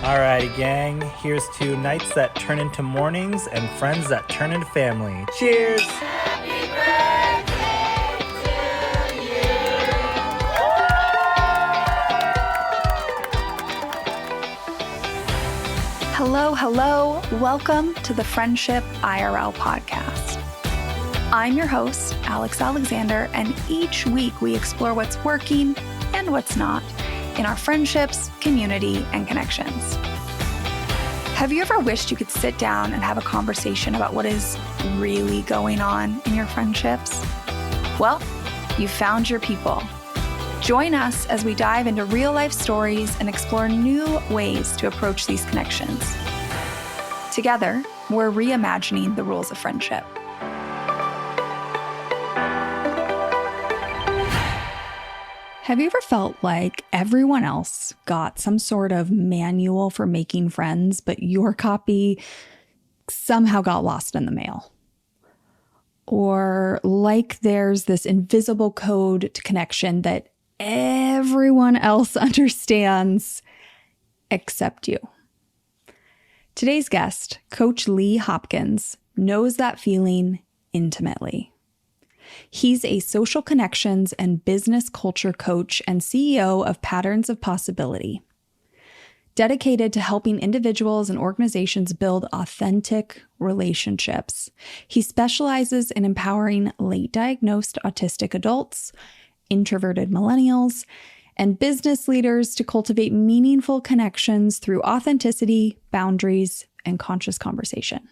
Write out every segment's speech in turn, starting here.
Alrighty, gang. Here's to nights that turn into mornings and friends that turn into family. Cheers! Happy birthday to you. Hello. Welcome to the Friendship IRL podcast. I'm your host, Alex Alexander, and each week we explore what's working and what's not in our friendships, community, and connections. Have you ever wished you could sit down and have a conversation about what is really going on in your friendships? Well, you found your people. Join us as we dive into real-life stories and explore new ways to approach these connections. Together, we're reimagining the rules of friendship. Have you ever felt like everyone else got some sort of manual for making friends, but your copy somehow got lost in the mail? Or like there's this invisible code to connection that everyone else understands except you? Today's guest, Coach Lee Hopkins, knows that feeling intimately. He's a social connections and business culture coach and CEO of Patterns of Possibility. Dedicated to helping individuals and organizations build authentic relationships, he specializes in empowering late diagnosed autistic adults, introverted millennials, and business leaders to cultivate meaningful connections through authenticity, boundaries, and conscious conversation.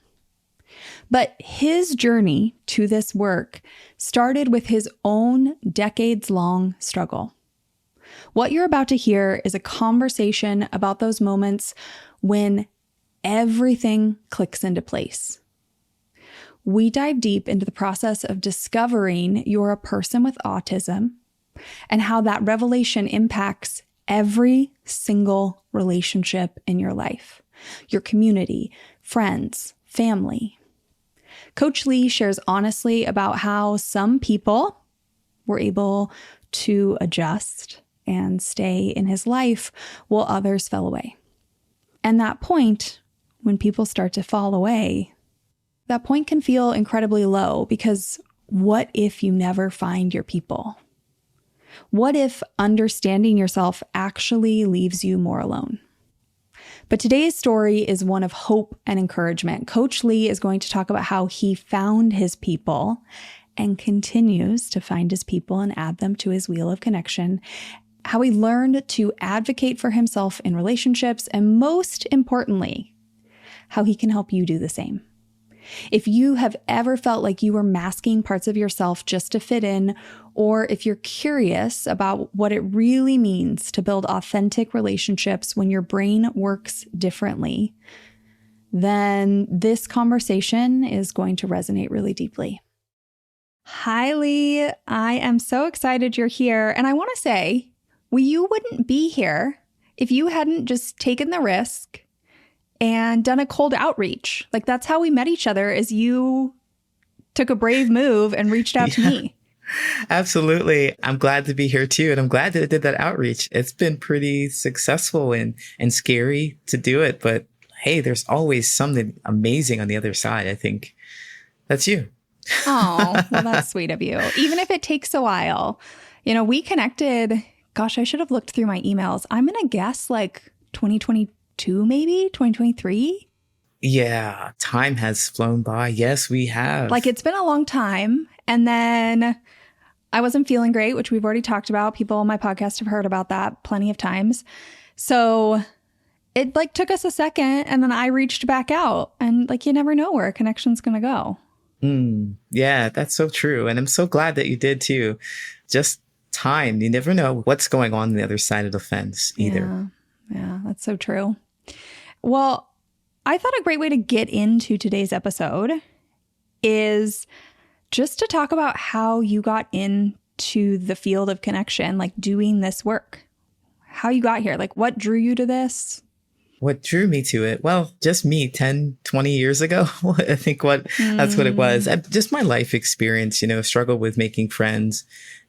But his journey to this work started with his own decades-long struggle. What you're about to hear is a conversation about those moments when everything clicks into place. We dive deep into the process of discovering you're a person with autism and how that revelation impacts every single relationship in your life, your community, friends, family. Coach Lee shares honestly about how some people were able to adjust and stay in his life while others fell away. And that point, when people start to fall away, that point can feel incredibly low because what if you never find your people? What if understanding yourself actually leaves you more alone? But today's story is one of hope and encouragement. Coach Lee is going to talk about how he found his people and continues to find his people and add them to his wheel of connection, how he learned to advocate for himself in relationships, and most importantly, how he can help you do the same. If you have ever felt like you were masking parts of yourself just to fit in, or if you're curious about what it really means to build authentic relationships when your brain works differently, then this conversation is going to resonate really deeply. Hi, Lee. I am so excited you're here. And I want to say, you wouldn't be here if you hadn't just taken the risk and done a cold outreach. Like, that's how we met each other, is you took a brave move and reached out to me. Absolutely. I'm glad to be here too. And I'm glad that I did that outreach. It's been pretty successful and scary to do it. But hey, there's always something amazing on the other side. I think that's you. Oh, well, that's sweet of you. Even if it takes a while. We connected, gosh, I should have looked through my emails. I'm going to guess like 2022, maybe 2023. Yeah, time has flown by. Yes, we have. Like, it's been a long time. And then I wasn't feeling great, which we've already talked about. People on my podcast have heard about that plenty of times. So it took us a second, and then I reached back out, and you never know where a connection's going to go. Yeah, that's so true. And I'm so glad that you did too. Just time. You never know what's going on the other side of the fence either. Yeah, that's so true. Well, I thought a great way to get into today's episode is just to talk about how you got into the field of connection, doing this work, how you got here, what drew you to this? What drew me to it? Well, just me 10, 20 years ago. I think that's what it was. Just my life experience, struggled with making friends,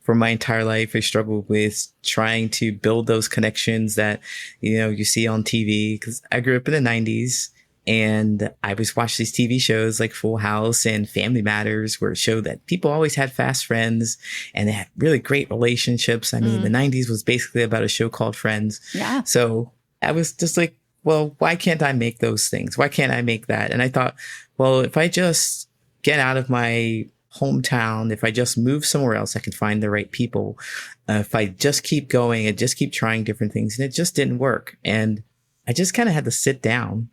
for my entire life. I struggled with trying to build those connections that, you see on TV, because I grew up in the 90s. And I was watching these TV shows like Full House and Family Matters, where it showed that people always had fast friends and they had really great relationships. I mean, the 90s was basically about a show called Friends. Yeah. So I was just like, well, why can't I make those things? Why can't I make that? And I thought, well, if I just get out of my hometown, if I just move somewhere else, I can find the right people. If I just keep going and just keep trying different things, and it just didn't work. And I just kind of had to sit down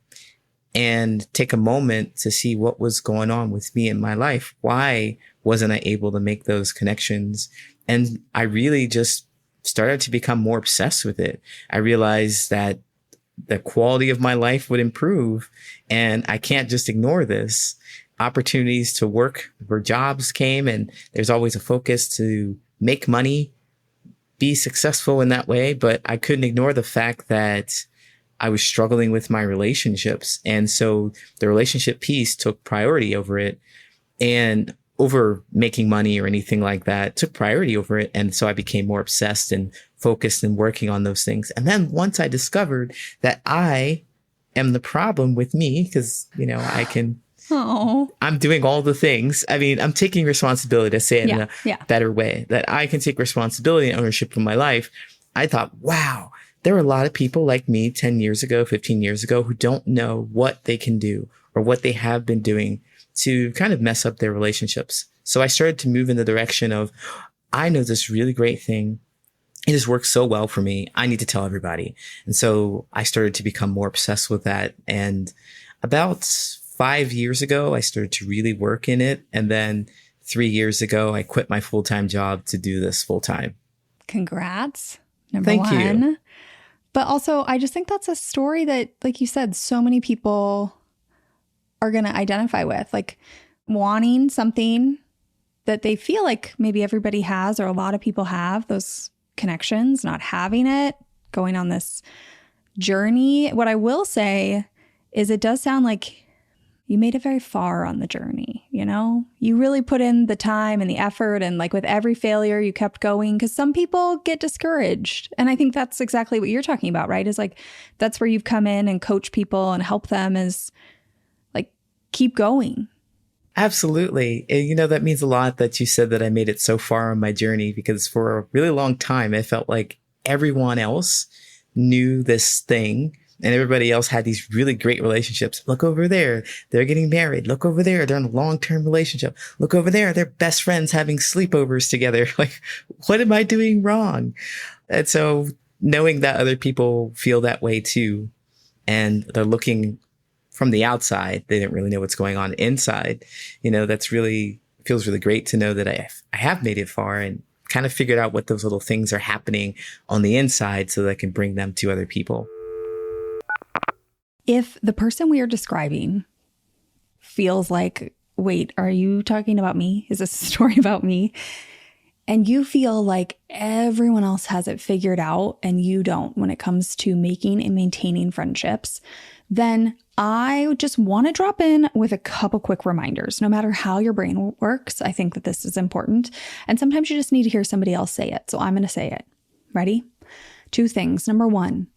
and take a moment to see what was going on with me in my life. Why wasn't I able to make those connections? And I really just started to become more obsessed with it. I realized that the quality of my life would improve, and I can't just ignore this. Opportunities to work where jobs came, and there's always a focus to make money, be successful in that way. But I couldn't ignore the fact that I was struggling with my relationships. And so the relationship piece took priority over it, and over making money or anything like that, took priority over it. And so I became more obsessed and focused and working on those things. And then once I discovered that I am the problem with me, because, I'm doing all the things. I mean, I'm taking responsibility, to say it in a better way, that I can take responsibility and ownership of my life. I thought, wow, there are a lot of people like me 10 years ago, 15 years ago, who don't know what they can do or what they have been doing to kind of mess up their relationships. So I started to move in the direction of, I know this really great thing. It has worked so well for me. I need to tell everybody. And so I started to become more obsessed with that. And about 5 years ago, I started to really work in it. And then 3 years ago, I quit my full-time job to do this full-time. Congrats. Thank you. But also, I just think that's a story that, like you said, so many people are going to identify with, like wanting something that they feel like maybe everybody has, or a lot of people have, those connections, not having it, going on this journey. What I will say is it does sound like you made it very far on the journey, You really put in the time and the effort, and like with every failure, you kept going, because some people get discouraged. And I think that's exactly what you're talking about, right? Is like, that's where you've come in and coach people and help them, is like, keep going. Absolutely. And, that means a lot that you said that I made it so far on my journey, because for a really long time, I felt like everyone else knew this thing. And everybody else had these really great relationships. Look over there, they're getting married. Look over there, they're in a long-term relationship. Look over there, they're best friends having sleepovers together. Like, what am I doing wrong? And so knowing that other people feel that way too, and they're looking from the outside, they didn't really know what's going on inside. That's really, feels really great to know that I have made it far and kind of figured out what those little things are happening on the inside so that I can bring them to other people. If the person we are describing feels like, wait, are you talking about me? Is this a story about me? And you feel like everyone else has it figured out and you don't when it comes to making and maintaining friendships, then I just want to drop in with a couple quick reminders. No matter how your brain works, I think that this is important. And sometimes you just need to hear somebody else say it. So I'm going to say it. Ready? 2 things. Number 1,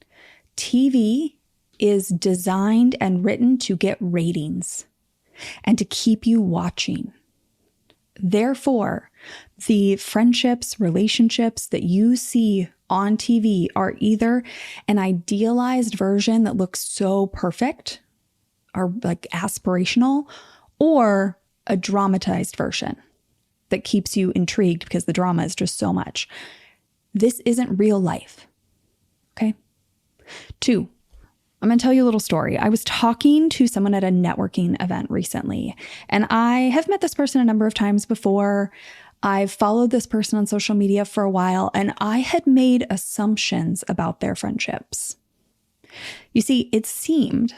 TV is designed and written to get ratings and to keep you watching. Therefore, the friendships, relationships that you see on TV are either an idealized version that looks so perfect or like aspirational, or a dramatized version that keeps you intrigued because the drama is just so much. This isn't real life. Okay? 2, I'm going to tell you a little story. I was talking to someone at a networking event recently, and I have met this person a number of times before. I've followed this person on social media for a while, and I had made assumptions about their friendships. You see, it seemed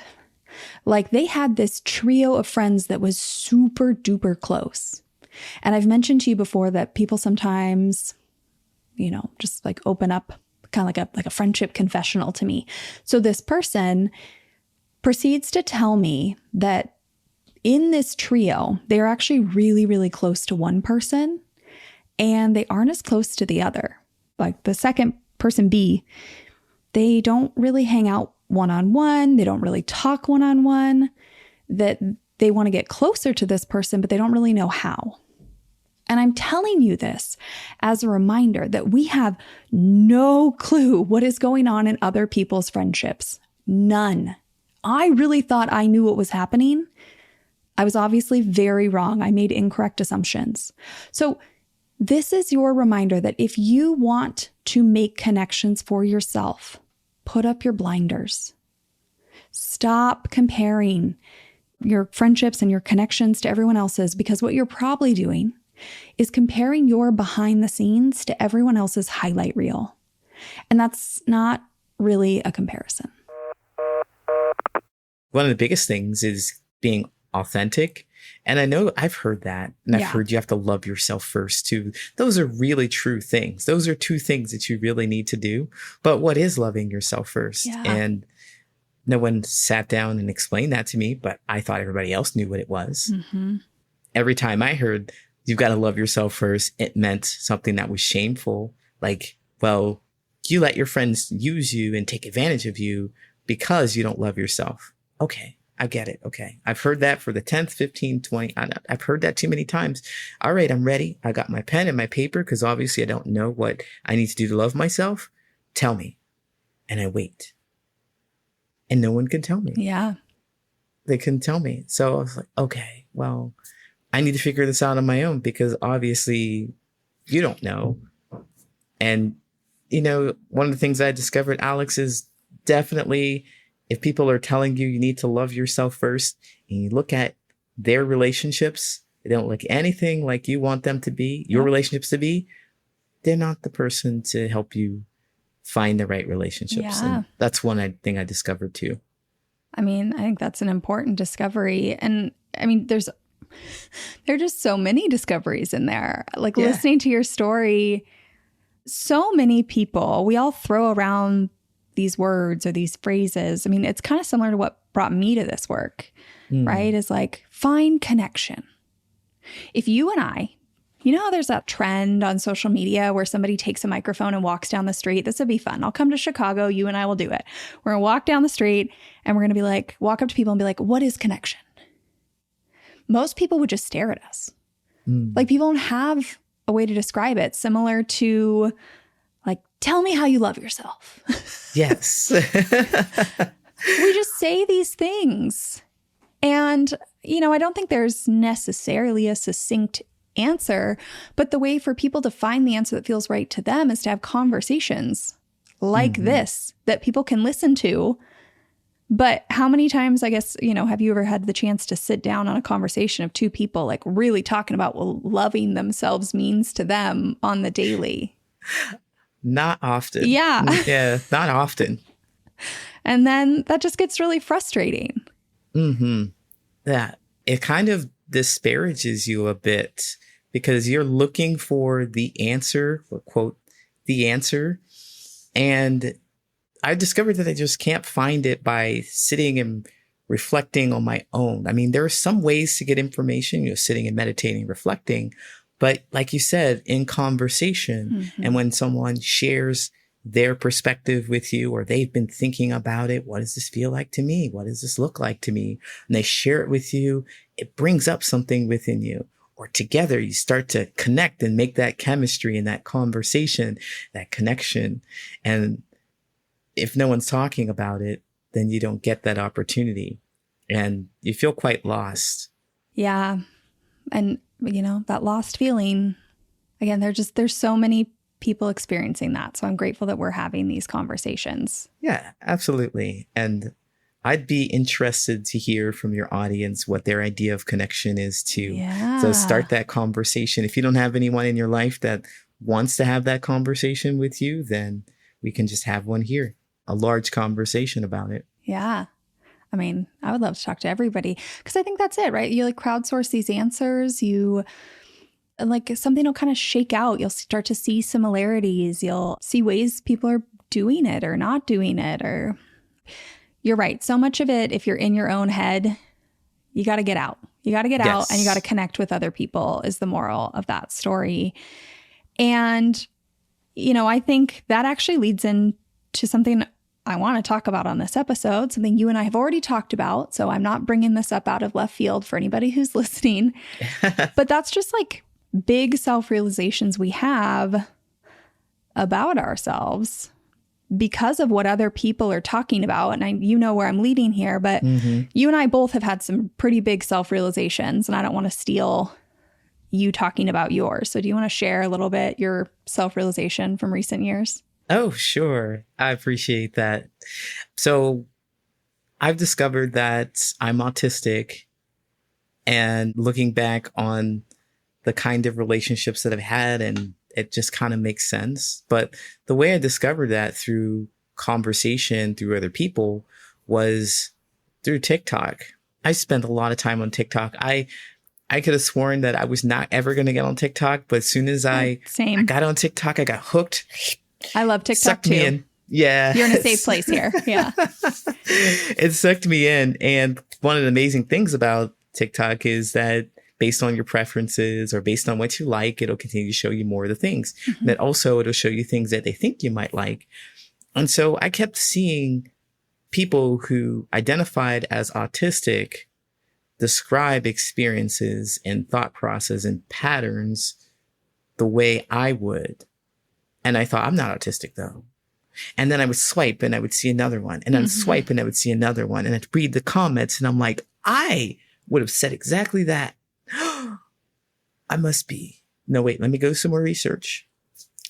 like they had this trio of friends that was super duper close. And I've mentioned to you before that people sometimes, just like open up kind of like a friendship confessional to me. So this person proceeds to tell me that in this trio, they're actually really, really close to one person. and they aren't as close to the other. Like the second person B, they don't really hang out one-on-one. They don't really talk one-on-one. That they want to get closer to this person, but they don't really know how. And I'm telling you this as a reminder that we have no clue what is going on in other people's friendships. None. I really thought I knew what was happening. I was obviously very wrong. I made incorrect assumptions. So this is your reminder that if you want to make connections for yourself, put up your blinders. Stop comparing your friendships and your connections to everyone else's, because what you're probably doing is comparing your behind the scenes to everyone else's highlight reel. And that's not really a comparison. One of the biggest things is being authentic. And I know I've heard that, and I've heard you have to love yourself first too. Those are really true things. Those are two things that you really need to do. But what is loving yourself first? Yeah. And no one sat down and explained that to me, but I thought everybody else knew what it was. Mm-hmm. Every time I heard you've got to love yourself first, it meant something that was shameful. Like, well, you let your friends use you and take advantage of you because you don't love yourself. Okay, I get it. Okay. I've heard that for the 10th, 15th, 20. I've heard that too many times. All right, I'm ready. I got my pen and my paper because obviously I don't know what I need to do to love myself. Tell me. And I wait. And no one can tell me. Yeah. They couldn't tell me. So I was like, okay, well, I need to figure this out on my own because obviously you don't know. And, you know, one of the things I discovered, Alex, is definitely if people are telling you need to love yourself first and you look at their relationships, they don't look anything like you want them to be, your relationships to be, they're not the person to help you find the right relationships. Yeah. And that's one thing I discovered too. I mean, I think that's an important discovery. And I mean, there are just so many discoveries in there. Like listening to your story, so many people, we all throw around these words or these phrases. I mean, it's kind of similar to what brought me to this work, right? Is like, find connection. If you and I, you know how there's that trend on social media where somebody takes a microphone and walks down the street? This would be fun. I'll come to Chicago. You and I will do it. We're going to walk down the street and we're going to be like, walk up to people and be like, what is connection? Most people would just stare at us. Like people don't have a way to describe it, similar to like, tell me how you love yourself. Yes. We just say these things. And, you know, I don't think there's necessarily a succinct answer, but the way for people to find the answer that feels right to them is to have conversations like this that people can listen to. But how many times, I guess, you know, have you ever had the chance to sit down on a conversation of two people like really talking about what loving themselves means to them on the daily? Not often. Yeah. Yeah, not often. And then that just gets really frustrating. Yeah. It kind of disparages you a bit because you're looking for the answer, or quote, the answer. And I discovered that I just can't find it by sitting and reflecting on my own. I mean, there are some ways to get information, you know, sitting and meditating, reflecting. But like you said, in conversation, and when someone shares their perspective with you, or they've been thinking about it, what does this feel like to me? What does this look like to me? And they share it with you, it brings up something within you. Or together you start to connect and make that chemistry and that conversation, that connection. And if no one's talking about it, then you don't get that opportunity and you feel quite lost. Yeah. And, you know, that lost feeling, again, there's so many people experiencing that. So I'm grateful that we're having these conversations. Yeah, absolutely. And I'd be interested to hear from your audience what their idea of connection is too. Yeah. So start that conversation. If you don't have anyone in your life that wants to have that conversation with you, then we can just have one here, a large conversation about it. Yeah. I mean, I would love to talk to everybody because I think that's it, right? You like crowdsource these answers. You like something will kind of shake out. You'll start to see similarities. You'll see ways people are doing it or not doing it. Or you're right. So much of it, if you're in your own head, you got to get out. You got to get out and you got to connect with other people is the moral of that story. And, I think that actually leads into something I want to talk about on this episode, something you and I have already talked about. So I'm not bringing this up out of left field for anybody who's listening. But that's just like big self-realizations we have about ourselves because of what other people are talking about. And you know where I'm leading here, but you and I both have had some pretty big self-realizations, and I don't want to steal you talking about yours. So do you want to share a little bit your self-realization from recent years? Oh, sure. I appreciate that. So I've discovered that I'm autistic, and looking back on the kind of relationships that I've had, and it just kind of makes sense. But the way I discovered that through conversation, through other people, was through TikTok. I spent a lot of time on TikTok. I could have sworn that I was not ever going to get on TikTok, but as soon as I got on TikTok, I got hooked. I love TikTok sucked too. Me in. Yeah. You're in a safe place here. Yeah. It sucked me in. And one of the amazing things about TikTok is that based on your preferences or based on what you like, it'll continue to show you more of the things. But also it'll show you things that they think you might like. And so I kept seeing people who identified as autistic describe experiences and thought process and patterns the way I would. And I thought, I'm not autistic though. And then I would swipe and I would see another one, and I'd swipe and I would see another one, and I'd read the comments and I'm like, I would have said exactly that. I must be. No, wait, let me go some more research.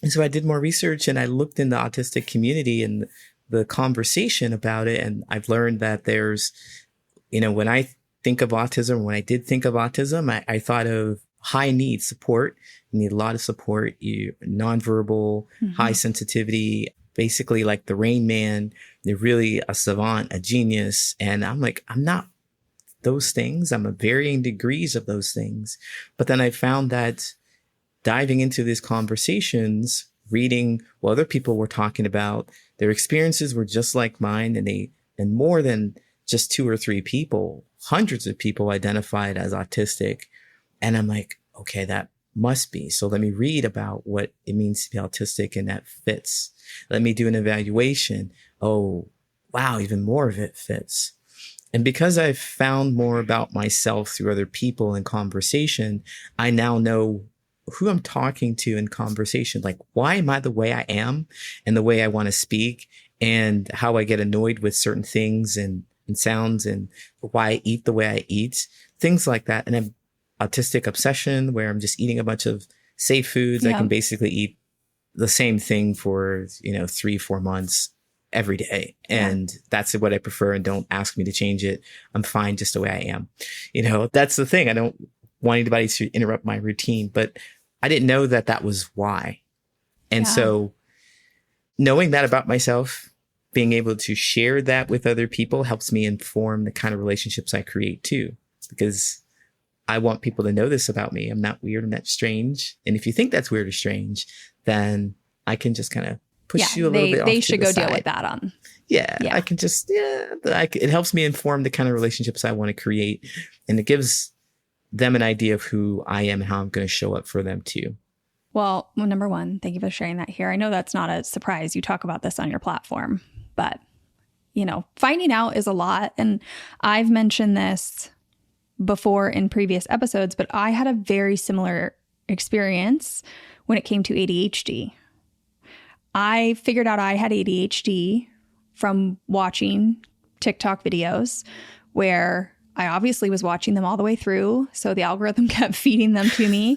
And so I did more research, and I looked in the autistic community and the conversation about it. And I've learned that there's, when I think of autism, when I did think of autism, I thought of high need support. You need a lot of support. You nonverbal, high sensitivity, basically like the Rain Man. They're really a savant, a genius. And I'm like, I'm not those things. I'm at varying degrees of those things. But then I found that diving into these conversations, reading what other people were talking about, their experiences were just like mine. And more than just 2 or 3 people, hundreds of people identified as autistic. And I'm like, okay, that must be. So let me read about what it means to be autistic, and that fits. Let me do an evaluation. Oh, wow, even more of it fits. And because I've found more about myself through other people in conversation, I now know who I'm talking to in conversation. Like, why am I the way I am and the way I want to speak, and how I get annoyed with certain things and sounds, and why I eat the way I eat, things like that. And I'm autistic obsession, where I'm just eating a bunch of safe foods. I can basically eat the same thing for, 3-4 months every day. And that's what I prefer. And don't ask me to change it. I'm fine just the way I am. That's the thing. I don't want anybody to interrupt my routine, but I didn't know that that was why. And so knowing that about myself, being able to share that with other people helps me inform the kind of relationships I create too, because I want people to know this about me. I'm not weird. I'm not strange. And if you think that's weird or strange, then I can just kind of push you a little bit off they to should the go side. deal with that on. Yeah, I can just, it helps me inform the kind of relationships I want to create. And it gives them an idea of who I am and how I'm going to show up for them too. Well, number one, thank you for sharing that here. I know that's not a surprise. You talk about this on your platform, but, finding out is a lot. And I've mentioned this before in previous episodes, but I had a very similar experience when it came to ADHD. I figured out I had ADHD from watching TikTok videos where I obviously was watching them all the way through. So the algorithm kept feeding them to me.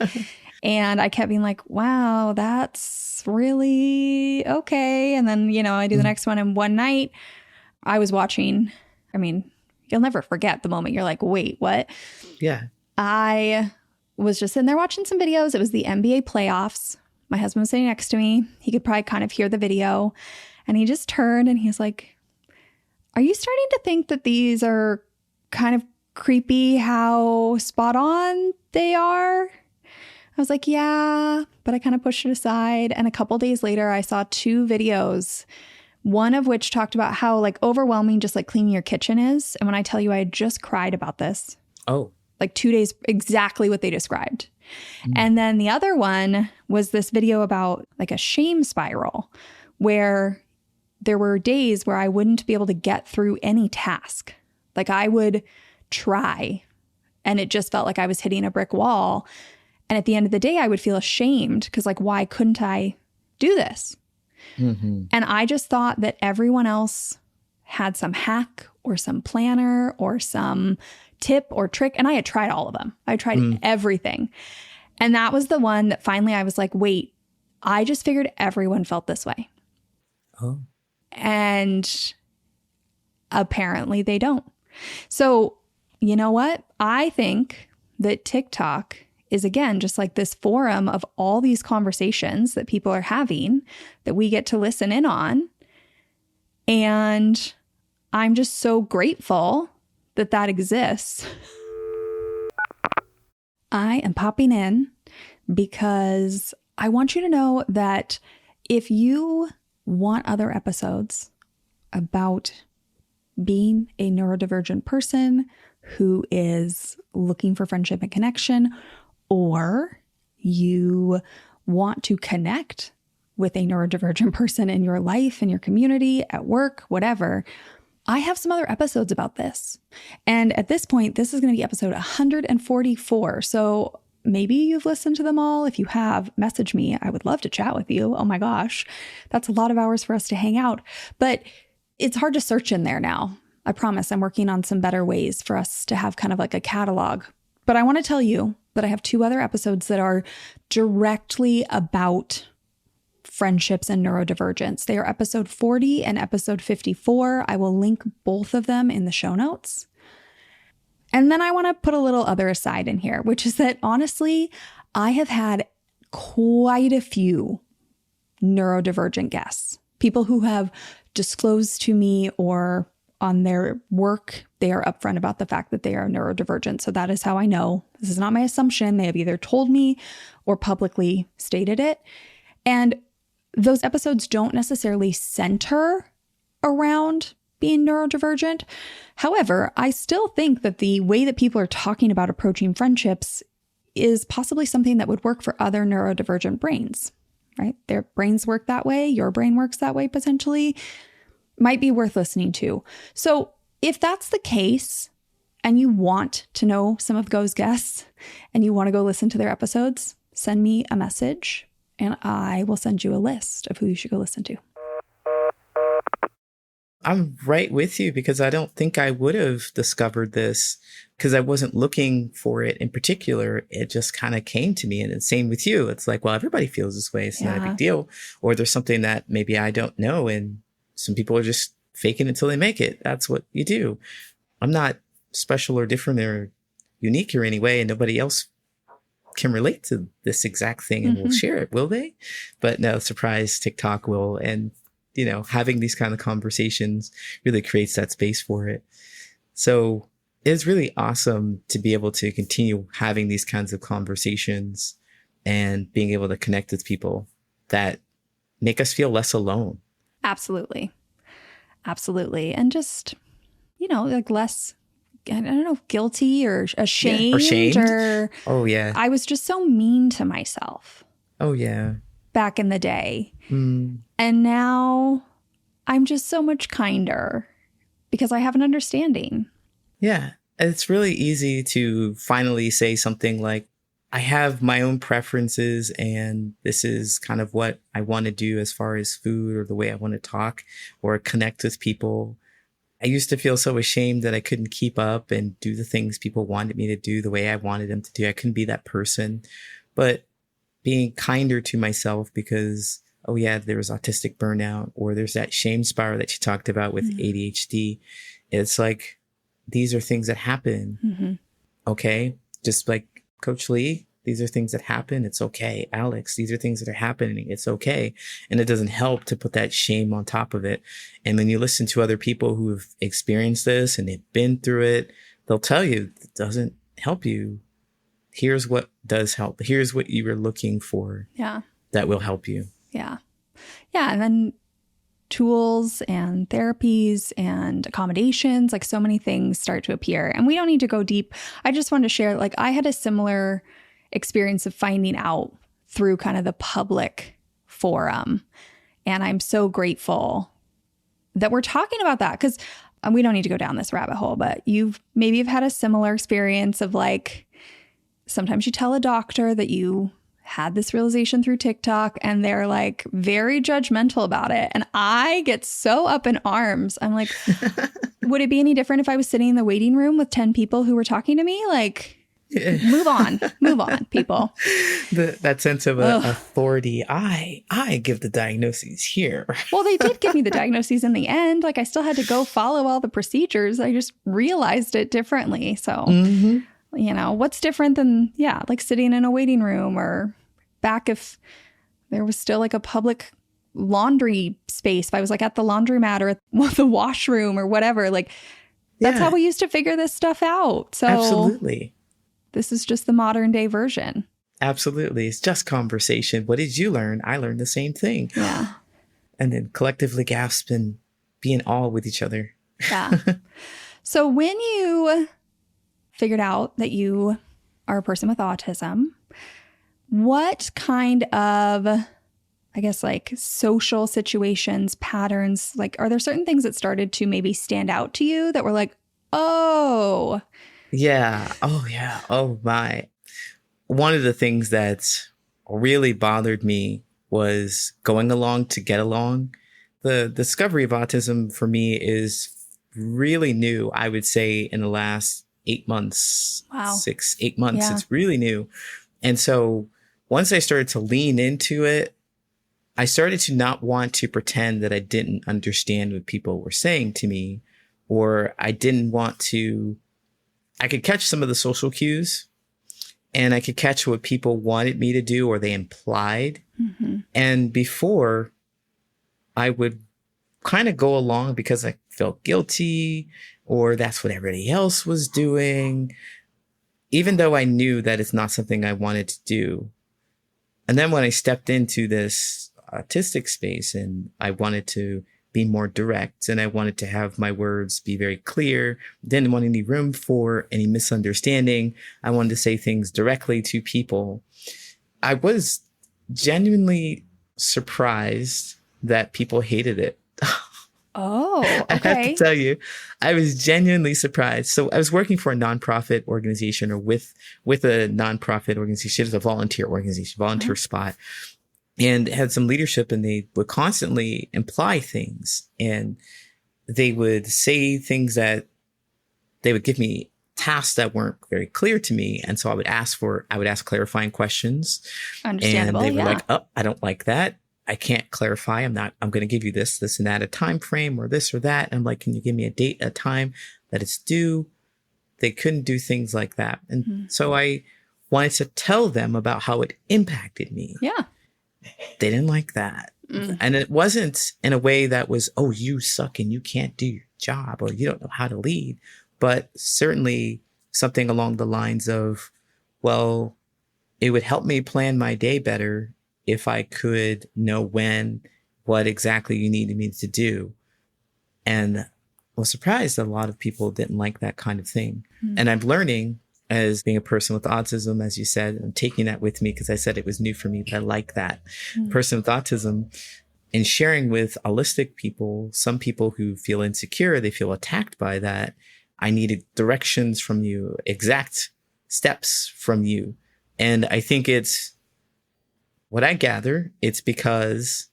And I kept being like, wow, that's really okay. And then, I do the next one. And one night I was watching, you'll never forget the moment you're like, wait, what? Yeah. I was just sitting there watching some videos. It was the NBA playoffs. My husband was sitting next to me. He could probably kind of hear the video. And he just turned and he's like, are you starting to think that these are kind of creepy how spot on they are? I was like, yeah, but I kind of pushed it aside. And a couple days later, I saw 2 videos, one of which talked about how overwhelming just cleaning your kitchen is. And when I tell you, I had just cried about this. Oh. 2 days, exactly what they described. And then the other one was this video about like a shame spiral where there were days where I wouldn't be able to get through any task. Like I would try and it just felt like I was hitting a brick wall. And at the end of the day, I would feel ashamed because like, why couldn't I do this? And I just thought that everyone else had some hack or some planner or some tip or trick. And I had tried all of them. I tried everything. And that was the one that finally I was like, wait, I just figured everyone felt this way. Oh. And apparently they don't. So, you know what? I think that TikTok is, again, just like this forum of all these conversations that people are having that we get to listen in on. And I'm just so grateful that that exists. I am popping in because I want you to know that if you want other episodes about being a neurodivergent person who is looking for friendship and connection, or you want to connect with a neurodivergent person in your life, in your community, at work, whatever, I have some other episodes about this. And at this point, this is going to be episode 144. So maybe you've listened to them all. If you have, message me. I would love to chat with you. Oh my gosh, that's a lot of hours for us to hang out. But it's hard to search in there now. I promise I'm working on some better ways for us to have kind of like a catalog. But I want to tell you that I have 2 other episodes that are directly about friendships and neurodivergence. They are episode 40 and episode 54. I will link both of them in the show notes. And then I want to put a little other aside in here, which is that honestly, I have had quite a few neurodivergent guests, people who have disclosed to me or on their work, they are upfront about the fact that they are neurodivergent. So that is how I know. This is not my assumption. They have either told me or publicly stated it. And those episodes don't necessarily center around being neurodivergent. However, I still think that the way that people are talking about approaching friendships is possibly something that would work for other neurodivergent brains, right? Their brains work that way. Your brain works that way potentially. Might be worth listening to. So if that's the case and you want to know some of those guests and you want to go listen to their episodes, send me a message and I will send you a list of who you should go listen to. I'm right with you because I don't think I would have discovered this because I wasn't looking for it in particular. It just kind of came to me. And it's same with you. It's like, well, everybody feels this way. It's not a big deal. Or there's something that maybe I don't know. And some people are just faking until they make it. That's what you do. I'm not special or different or unique or any way, and nobody else can relate to this exact thing and will share it, will they? But no, surprise, TikTok will. And, you know, having these kind of conversations really creates that space for it. So it's really awesome to be able to continue having these kinds of conversations and being able to connect with people that make us feel less alone. Absolutely. Absolutely. And just, you know, like less, I don't know, guilty or ashamed. Or shamed. Or Oh, yeah. I was just so mean to myself Oh, yeah. back in the day. And now I'm just so much kinder because I have an understanding. Yeah. It's really easy to finally say something like, I have my own preferences and this is kind of what I want to do as far as food or the way I want to talk or connect with people. I used to feel so ashamed that I couldn't keep up and do the things people wanted me to do the way I wanted them to do. I couldn't be that person, but being kinder to myself because, oh yeah, there was autistic burnout or there's that shame spiral that you talked about with ADHD. It's like, these are things that happen. Okay. Just like Coach Lee, these are things that happen. It's okay. Alex, these are things that are happening. It's okay. And it doesn't help to put that shame on top of it. And when you listen to other people who have experienced this and they've been through it, they'll tell you it doesn't help you. Here's what does help. Here's what you were looking for. Yeah. That will help you. Yeah. Yeah. And then tools and therapies and accommodations, like so many things start to appear. And we don't need to go deep. I just wanted to share, like I had a similar experience of finding out through kind of the public forum. And I'm so grateful that we're talking about that, because we don't need to go down this rabbit hole, but maybe you've had a similar experience of like, sometimes you tell a doctor that you had this realization through TikTok and they're like very judgmental about it. And I get so up in arms. I'm like, would it be any different if I was sitting in the waiting room with 10 people who were talking to me? Like, move on, people. That sense of authority. I give the diagnoses here. Well, they did give me the diagnoses in the end. Like, I still had to go follow all the procedures. I just realized it differently. So, what's different than, like sitting in a waiting room, or back if there was still like a public laundry space, if I was like at the laundromat or at the washroom or whatever, like that's how we used to figure this stuff out. So absolutely. This is just the modern day version. Absolutely. It's just conversation. What did you learn? I learned the same thing. Yeah. And then collectively gasp and be in awe with each other. Yeah. So when you figured out that you are a person with autism, what kind of, I guess, like social situations, patterns, like, are there certain things that started to maybe stand out to you that were like, oh. Yeah. Oh, yeah. Oh, my. One of the things that really bothered me was going along to get along. The discovery of autism for me is really new, I would say, in the last 8 months. Wow. 6-8 months. Yeah. It's really new. And so once I started to lean into it, I started to not want to pretend that I didn't understand what people were saying to me, or I didn't want to. I could catch some of the social cues, and I could catch what people wanted me to do or they implied. Mm-hmm. And before, I would kind of go along because I felt guilty, or that's what everybody else was doing, even though I knew that it's not something I wanted to do. And then when I stepped into this autistic space and I wanted to be more direct and I wanted to have my words be very clear, didn't want any room for any misunderstanding. I wanted to say things directly to people. I was genuinely surprised that people hated it. Oh, okay. I have to tell you, I was genuinely surprised. So I was working for a nonprofit organization, or with a nonprofit organization. It's a volunteer organization, volunteer spot, and had some leadership, and they would constantly imply things, and they would say things that they would give me tasks that weren't very clear to me. And so I would ask clarifying questions. Understandable. And they were yeah. like, oh, I don't like that. I can't clarify. I'm going to give you this and that, a time frame or this or that. And I'm like, can you give me a date, a time that it's due? They couldn't do things like that. And so I wanted to tell them about how it impacted me. Yeah. They didn't like that. And it wasn't in a way that was, oh, you suck and you can't do your job, or you don't know how to lead. But certainly something along the lines of, well, it would help me plan my day better if I could know what exactly you needed me to do. And I was surprised that a lot of people didn't like that kind of thing. And I'm learning, as being a person with autism, as you said, I'm taking that with me because I said it was new for me, but I like that. Person with autism, and sharing with holistic people, some people who feel insecure, they feel attacked by that. I needed directions from you, exact steps from you. And I think what I gather, it's because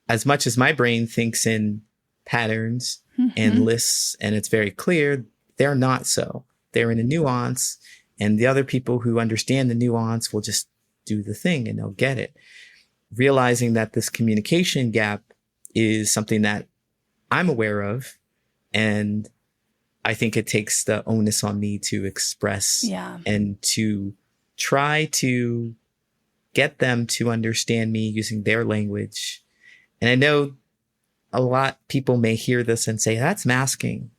as much as my brain thinks in patterns and lists, and it's very clear, they're not so. They're in a nuance, and the other people who understand the nuance will just do the thing and they'll get it. Realizing that this communication gap is something that I'm aware of, and I think it takes the onus on me to express and to try to get them to understand me using their language. And I know a lot of people may hear this and say, that's masking.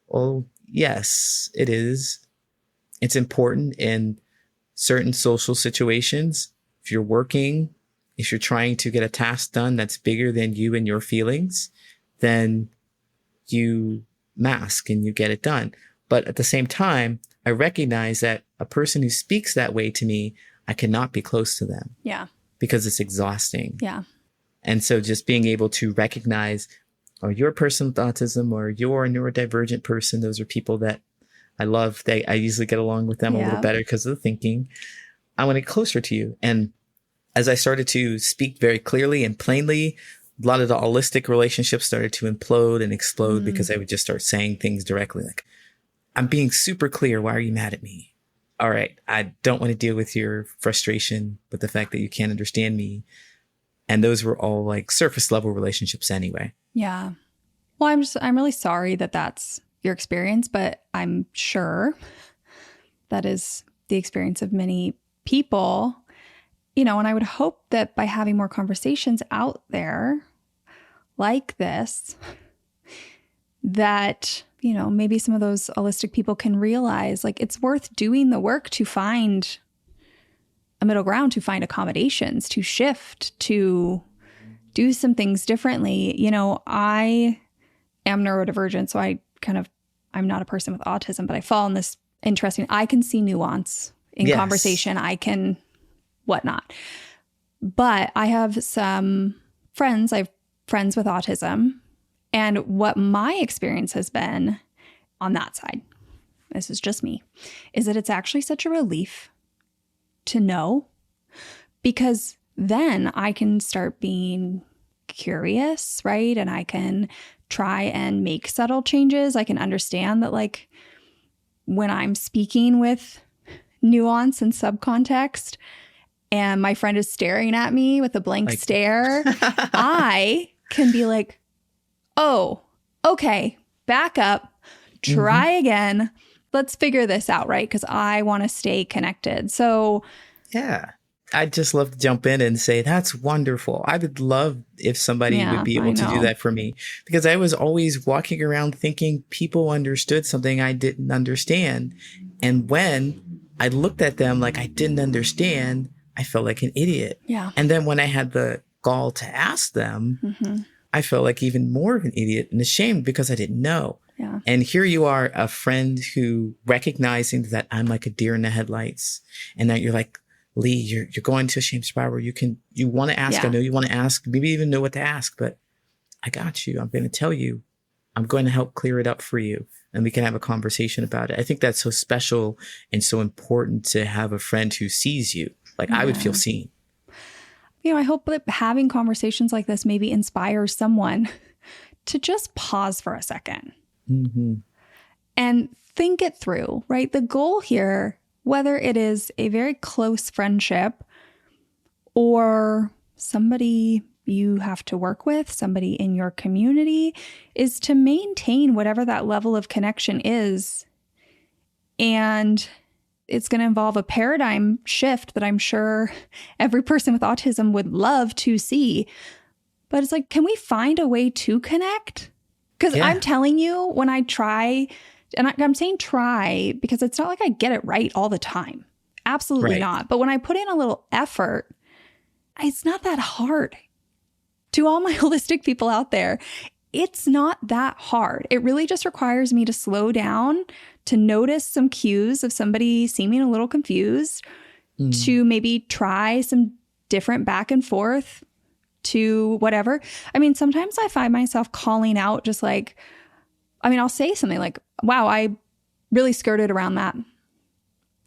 Well, yes, it is. It's important in certain social situations. If you're working, if you're trying to get a task done that's bigger than you and your feelings, then you mask and you get it done. But at the same time, I recognize that a person who speaks that way to me I cannot be close to them Yeah. because it's exhausting. Yeah. And so just being able to recognize, oh, you're a person with autism or you're a neurodivergent person. Those are people that I love. I usually get along with them a little better because of the thinking. I want to get closer to you. And as I started to speak very clearly and plainly, a lot of the holistic relationships started to implode and explode because I would just start saying things directly like, I'm being super clear. Why are you mad at me? All right. I don't want to deal with your frustration with the fact that you can't understand me. And those were all like surface level relationships anyway. Yeah. Well, I'm really sorry that that's your experience, but I'm sure that is the experience of many people, and I would hope that by having more conversations out there like this, that, maybe some of those holistic people can realize like it's worth doing the work to find a middle ground, to find accommodations, to shift, to do some things differently. I am neurodivergent, so I'm not a person with autism, but I fall in this interesting, I can see nuance in conversation. I can whatnot. But I have some friends, I have friends with autism. And what my experience has been on that side, this is just me, is that it's actually such a relief to know, because then I can start being curious, right? And I can try and make subtle changes. I can understand that like when I'm speaking with nuance and subcontext and my friend is staring at me with a blank stare, I can be like, oh, okay, back up, try again. Let's figure this out, right? Because I want to stay connected. So yeah, I'd just love to jump in and say, that's wonderful. I would love if somebody would be able to do that for me, because I was always walking around thinking people understood something I didn't understand. And when I looked at them like I didn't understand, I felt like an idiot. Yeah. And then when I had the gall to ask them, I felt like even more of an idiot and ashamed because I didn't know. Yeah. And here you are, a friend who recognizing that I'm like a deer in the headlights, and that you're like, Lee, you're going to a shame spiral. You want to ask. I know you want to ask, maybe even know what to ask, but I got you. I'm going to tell you. I'm going to help clear it up for you, and we can have a conversation about it. I think that's so special and so important to have a friend who sees you. Like I would feel seen. I hope that having conversations like this maybe inspires someone to just pause for a second and think it through, right? The goal here, whether it is a very close friendship or somebody you have to work with, somebody in your community, is to maintain whatever that level of connection is. And it's going to involve a paradigm shift that I'm sure every person with autism would love to see. But it's like, can we find a way to connect? Because I'm telling you, when I try, and I'm saying try because it's not like I get it right all the time. Absolutely not. But when I put in a little effort, it's not that hard. To all my holistic people out there, it's not that hard. It really just requires me to slow down, to notice some cues of somebody seeming a little confused, to maybe try some different back and forth to whatever. I mean, sometimes I find myself calling out just like, I'll say something like, wow, I really skirted around that.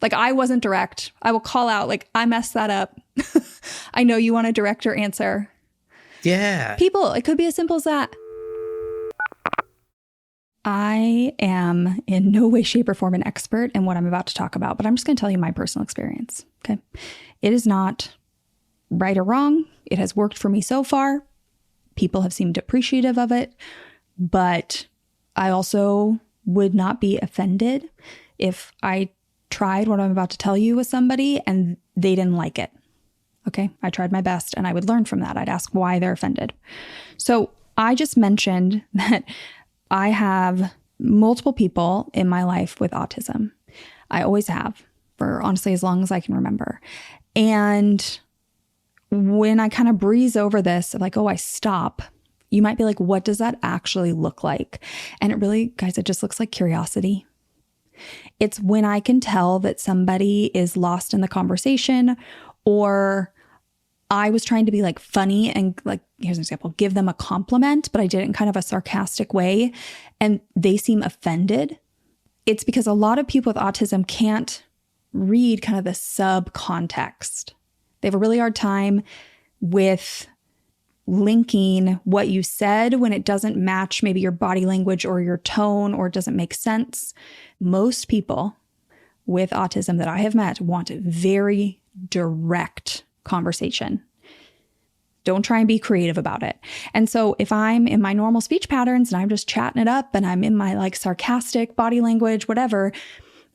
Like I wasn't direct. I will call out like, I messed that up. I know you want a director answer. Yeah. People, it could be as simple as that. I am in no way, shape, or form an expert in what I'm about to talk about, but I'm just going to tell you my personal experience. Okay. It is not right or wrong. It has worked for me so far. People have seemed appreciative of it, but I also would not be offended if I tried what I'm about to tell you with somebody and they didn't like it. Okay. I tried my best and I would learn from that. I'd ask why they're offended. So I just mentioned that I have multiple people in my life with autism. I always have for honestly as long as I can remember. And when I kind of breeze over this, like, oh, I stop, you might be like, what does that actually look like? And it really, guys, it just looks like curiosity. It's when I can tell that somebody is lost in the conversation, or I was trying to be like funny and like, here's an example, give them a compliment, but I did it in kind of a sarcastic way and they seem offended. It's because a lot of people with autism can't read kind of the subcontext. They have a really hard time with linking what you said when it doesn't match maybe your body language or your tone or doesn't make sense. Most people with autism that I have met want very direct conversation. Don't try and be creative about it. And so if I'm in my normal speech patterns and I'm just chatting it up and I'm in my like sarcastic body language, whatever,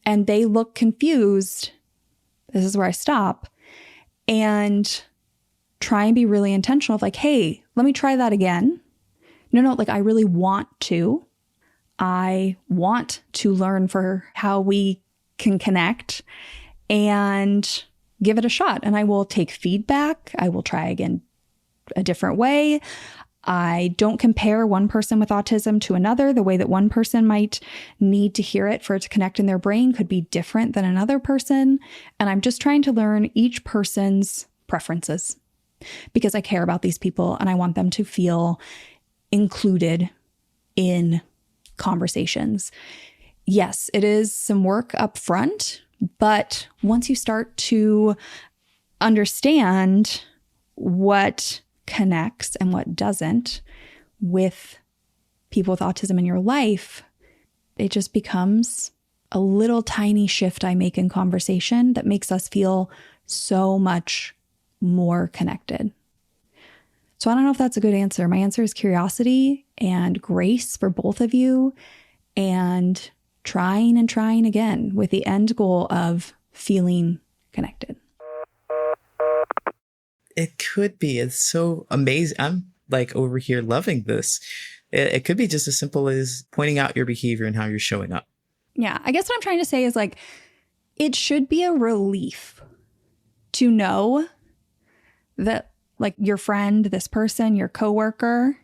and they look confused, this is where I stop and try and be really intentional of like, hey, let me try that again. No, like I really want to. I want to learn for how we can connect and give it a shot. And I will take feedback. I will try again a different way. I don't compare one person with autism to another. The way that one person might need to hear it for it to connect in their brain could be different than another person. And I'm just trying to learn each person's preferences because I care about these people and I want them to feel included in conversations. Yes, it is some work up front, but once you start to understand what connects and what doesn't with people with autism in your life, it just becomes a little tiny shift I make in conversation that makes us feel so much more connected. So I don't know if that's a good answer. My answer is curiosity and grace for both of you and trying and trying again with the end goal of feeling connected. It could be. It's so amazing. I'm like over here loving this. It could be just as simple as pointing out your behavior and how you're showing up. Yeah. I guess what I'm trying to say is like, it should be a relief to know that like your friend, this person, your coworker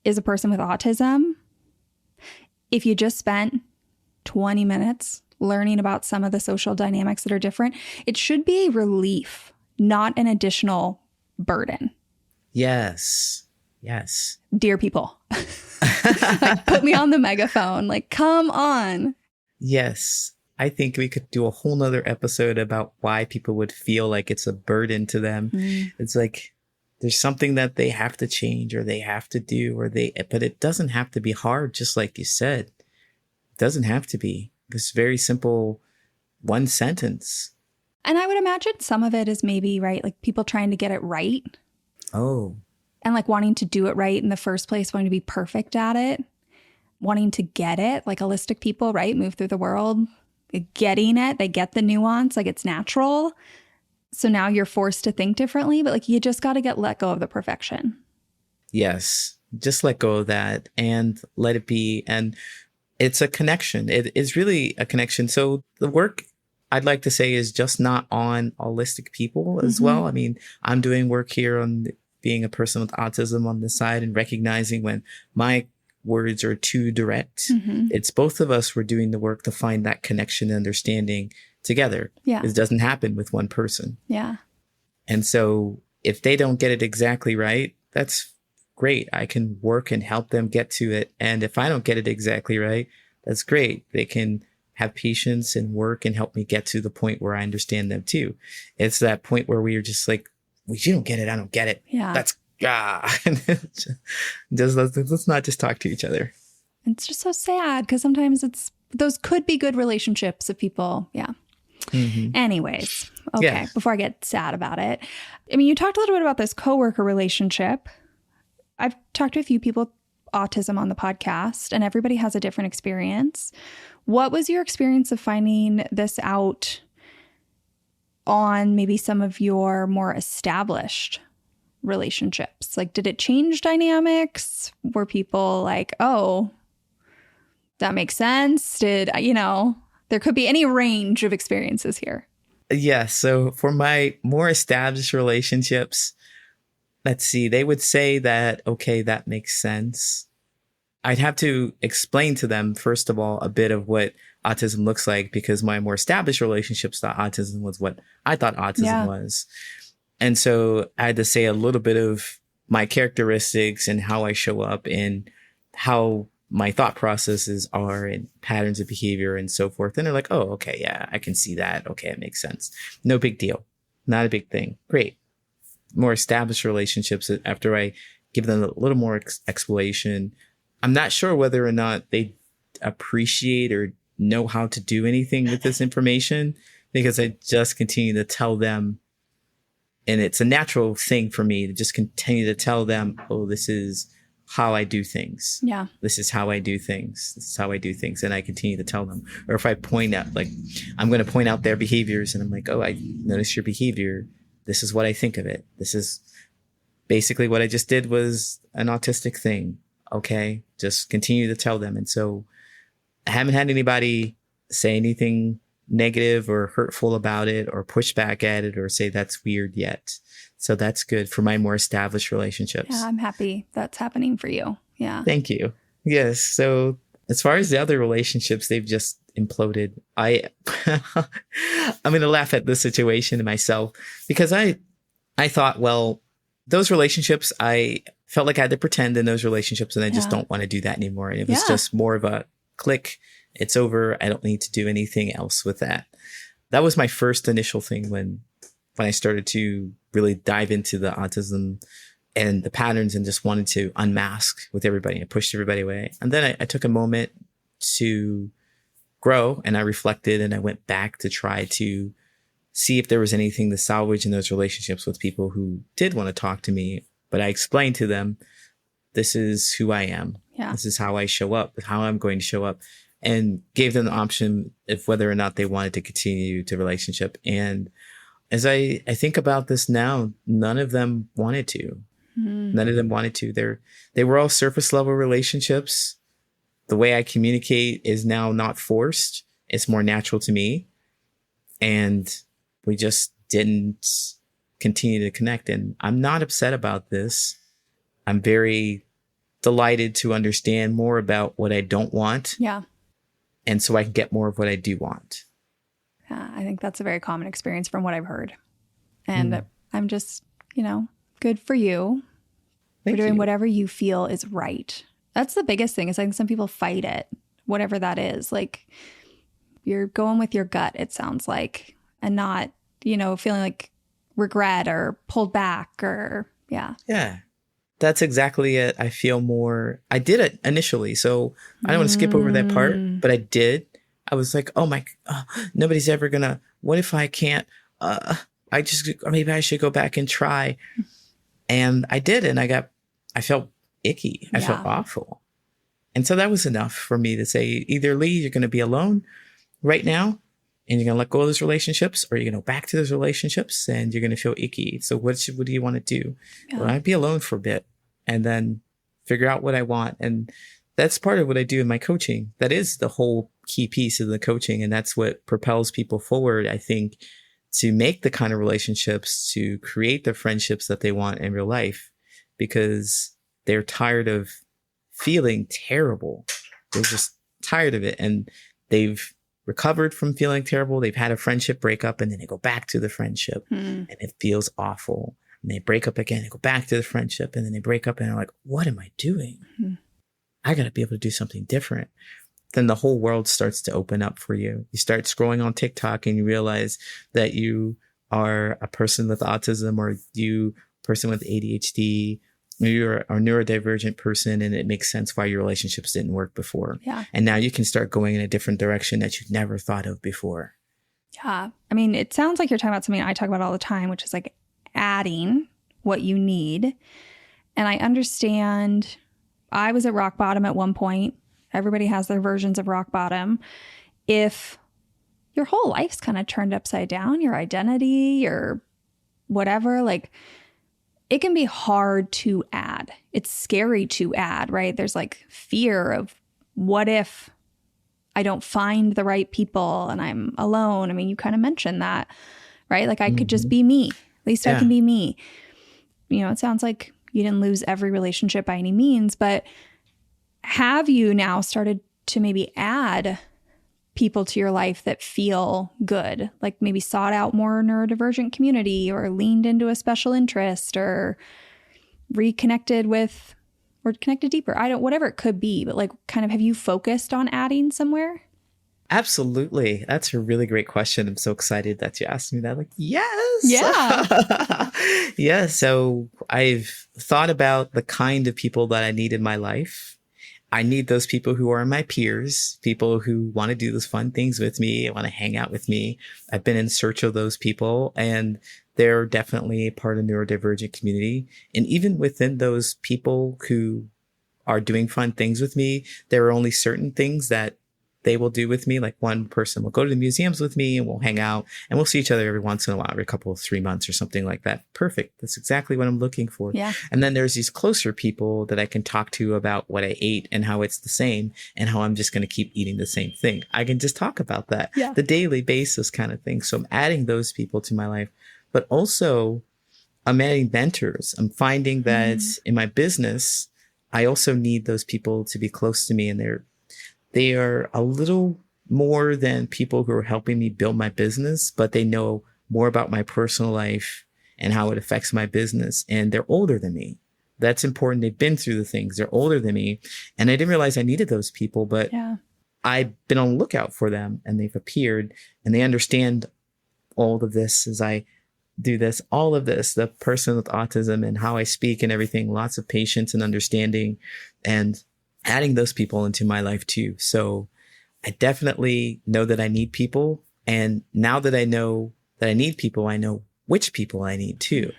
is a person with autism. If you just spent 20 minutes learning about some of the social dynamics that are different, it should be a relief, not an additional burden. Yes. Yes. Dear people, like, put me on the megaphone. Like, come on. Yes. I think we could do a whole nother episode about why people would feel like it's a burden to them. It's like there's something that they have to change or they have to do but it doesn't have to be hard. Just like you said, it doesn't have to be. This very simple one sentence. And I would imagine some of it is maybe, right, like people trying to get it right. Oh. And like wanting to do it right in the first place, wanting to be perfect at it, wanting to get it, like holistic people, right? Move through the world, getting it. They get the nuance, like it's natural. So now you're forced to think differently, but like you just got to let go of the perfection. Yes. Just let go of that and let it be. And it's a connection. It is really a connection. So the work I'd like to say is just not on holistic people as well. I mean, I'm doing work here on being a person with autism on the side and recognizing when my words are too direct. It's both of us. We're doing the work to find that connection and understanding together. Yeah. It doesn't happen with one person. Yeah. And so if they don't get it exactly right, that's great. I can work and help them get to it. And if I don't get it exactly right, that's great. They can have patience and work and help me get to the point where I understand them too. It's that point where we are just like, well, you don't get it. I don't get it. Yeah. Let's not just talk to each other. It's just so sad because sometimes those could be good relationships if people, yeah. Anyways, okay, Yeah. Before I get sad about it. I mean, you talked a little bit about this coworker relationship. I've talked to a few people with autism on the podcast and everybody has a different experience. What was your experience of finding this out on maybe some of your more established relationships? Like, did it change dynamics? Were people like, oh, that makes sense? There could be any range of experiences here. Yeah. So for my more established relationships, let's see, they would say that, okay, that makes sense. I'd have to explain to them, first of all, a bit of what autism looks like, because my more established relationships thought autism was what I thought autism was. And so I had to say a little bit of my characteristics and how I show up and how my thought processes are and patterns of behavior and so forth. And they're like, oh, okay, yeah, I can see that. Okay, it makes sense. No big deal. Not a big thing. Great. More established relationships, after I give them a little more explanation, I'm not sure whether or not they appreciate or know how to do anything with this information, because I just continue to tell them. And it's a natural thing for me to just continue to tell them, oh, this is how I do things. Yeah. This is how I do things. This is how I do things. And I continue to tell them. Or if I point out, like, I'm going to point out their behaviors and I'm like, oh, I noticed your behavior. This is what I think of it. This is basically what I just did was an autistic thing. Okay. Just continue to tell them. And so I haven't had anybody say anything negative or hurtful about it or push back at it or say that's weird yet. So that's good for my more established relationships. Yeah, I'm happy that's happening for you. Yeah. Thank you. Yes. So as far as the other relationships, they've just imploded. I'm going to laugh at this situation myself, because I thought, well, those relationships, I felt like I had to pretend in those relationships, and I just don't want to do that anymore. And it was just more of a click. It's over. I don't need to do anything else with that. That was my first initial thing when I started to really dive into the autism and the patterns and just wanted to unmask with everybody and pushed everybody away. And then I took a moment to grow, and I reflected, and I went back to try to see if there was anything to salvage in those relationships with people who did want to talk to me. But I explained to them, this is who I am. Yeah. This is how I show up, how I'm going to show up, and gave them the option of whether or not they wanted to continue the relationship. And as I think about this now, none of them wanted to. None of them wanted to. They were all surface level relationships. The way I communicate is now not forced. It's more natural to me. And we just didn't continue to connect. And I'm not upset about this. I'm very delighted to understand more about what I don't want. Yeah. And so I can get more of what I do want. Yeah, I think that's a very common experience from what I've heard. And I'm just, good for you for doing whatever you feel is right. That's the biggest thing, is I think some people fight it, whatever that is. Like, you're going with your gut, it sounds like, and not, feeling like regret or pulled back or, yeah. Yeah. That's exactly it. I feel more, I did it initially. So I don't want to skip over that part, but I did. I was like, oh my, nobody's ever gonna, what if I can't, maybe I should go back and try. And I did. And I felt icky. I felt awful. And so that was enough for me to say, either Lee, you're going to be alone right now and you're going to let go of those relationships, or you're going to go back to those relationships and you're going to feel icky. So what do you want to do? Yeah. Well, I'd be alone for a bit and then figure out what I want. And that's part of what I do in my coaching. That is the whole key piece of the coaching. And that's what propels people forward, I think, to make the kind of relationships, to create the friendships that they want in real life, because they're tired of feeling terrible. They're just tired of it. And they've recovered from feeling terrible. They've had a friendship breakup, and then they go back to the friendship and it feels awful. And they break up again and go back to the friendship, and then they break up and they're like, what am I doing? I got to be able to do something different. Then the whole world starts to open up for you. You start scrolling on TikTok and you realize that you are a person with autism, or you a person with ADHD, or you're a neurodivergent person, and it makes sense why your relationships didn't work before. Yeah. And now you can start going in a different direction that you've never thought of before. Yeah. I mean, it sounds like you're talking about something I talk about all the time, which is like adding what you need. And I understand I was at rock bottom at one point. Everybody has their versions of rock bottom. If your whole life's kind of turned upside down, your identity, your whatever, like, it can be hard to add. It's scary to add, right? There's like fear of, what if I don't find the right people and I'm alone? I mean, you kind of mentioned that, right? Like, I could just be me. At least I can be me. It sounds like you didn't lose every relationship by any means, but have you now started to maybe add people to your life that feel good, like maybe sought out more neurodivergent community or leaned into a special interest or reconnected with or connected deeper? Whatever it could be, but like kind of have you focused on adding somewhere? Absolutely. That's a really great question. I'm so excited that you asked me that. Like, yes. Yeah. Yeah. So I've thought about the kind of people that I need in my life. I need those people who are my peers, people who want to do those fun things with me, want to hang out with me. I've been in search of those people, and they're definitely a part of the neurodivergent community. And even within those people who are doing fun things with me, there are only certain things that they will do with me. Like one person will go to the museums with me and we'll hang out and we'll see each other every once in a while, every couple of 3 months or something like that. Perfect. That's exactly what I'm looking for. Yeah. And then there's these closer people that I can talk to about what I ate and how it's the same and how I'm just going to keep eating the same thing. I can just talk about that, the daily basis kind of thing. So I'm adding those people to my life, but also I'm adding mentors. I'm finding that in my business, I also need those people to be close to me, and they are a little more than people who are helping me build my business, but they know more about my personal life and how it affects my business. And they're older than me. That's important. They've been through the things. They're older than me. And I didn't realize I needed those people, but I've been on the lookout for them, and they've appeared, and they understand all of this as I do this, all of this, the person with autism and how I speak and everything, lots of patience and understanding, and adding those people into my life too. So I definitely know that I need people. And now that I know that I need people, I know which people I need too,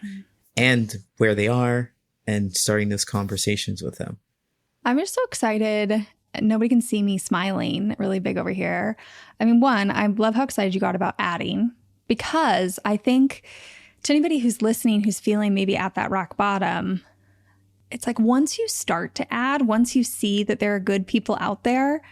and where they are, and starting those conversations with them. I'm just so excited. Nobody can see me smiling really big over here. I mean, one, I love how excited you got about adding, because I think to anybody who's listening, who's feeling maybe at that rock bottom, it's like once you start to add, once you see that there are good people out there,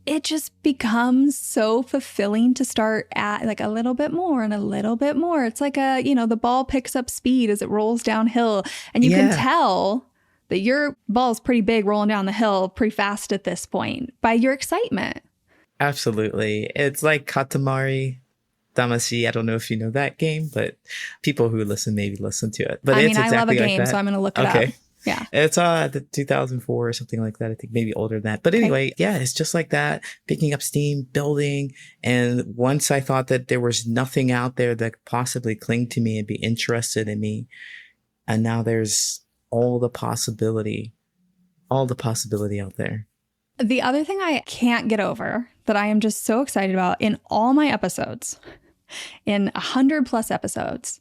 it just becomes so fulfilling to start at like a little bit more and a little bit more. It's like the ball picks up speed as it rolls downhill, and you can tell that your ball's pretty big rolling down the hill pretty fast at this point by your excitement. Absolutely. It's like Katamari Damacy. I don't know if you know that game, but people who listen maybe listen to it. But I it's mean, I love a exactly game, like so I'm going to look it up. Yeah. It's the 2004 or something like that. I think maybe older than that. But anyway, it's just like that, picking up steam, building. And once I thought that there was nothing out there that could possibly cling to me and be interested in me. And now there's all the possibility out there. The other thing I can't get over that I am just so excited about in all my episodes, in 100+ episodes,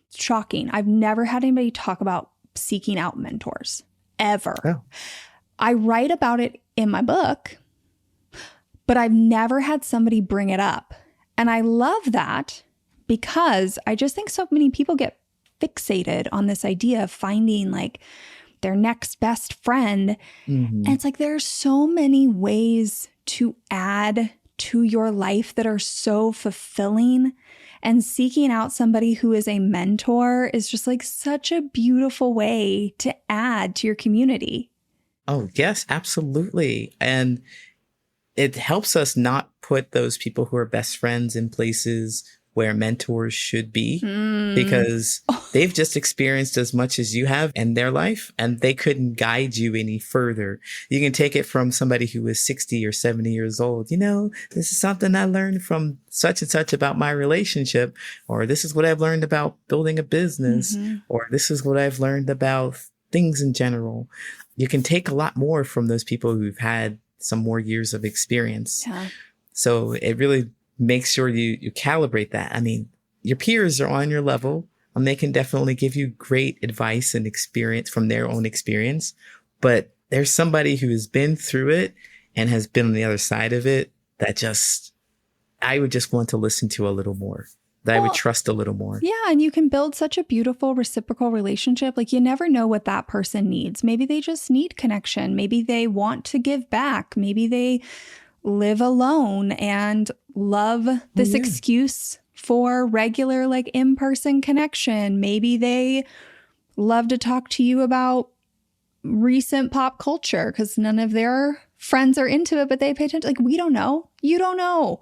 it's shocking. I've never had anybody talk about seeking out mentors, ever. Oh. I write about it in my book, but I've never had somebody bring it up. And I love that, because I just think so many people get fixated on this idea of finding like their next best friend. And it's like, there are so many ways to add to your life that are so fulfilling. And seeking out somebody who is a mentor is just like such a beautiful way to add to your community. Oh, yes, absolutely. And it helps us not put those people who are best friends in places where mentors should be, because they've just experienced as much as you have in their life, and they couldn't guide you any further. You can take it from somebody who is 60 or 70 years old. This is something I learned from such and such about my relationship, or this is what I've learned about building a business, or this is what I've learned about things in general. You can take a lot more from those people who've had some more years of experience. Yeah. So it really make sure you calibrate that. I mean, your peers are on your level, and they can definitely give you great advice and experience from their own experience. But there's somebody who has been through it and has been on the other side of it that I would just want to listen to a little more, that I would trust a little more. Yeah. And you can build such a beautiful reciprocal relationship. Like, you never know what that person needs. Maybe they just need connection. Maybe they want to give back. Maybe they live alone and love this excuse for regular, like, in-person connection. Maybe they love to talk to you about recent pop culture because none of their friends are into it, but they pay attention. Like, we don't know. You don't know.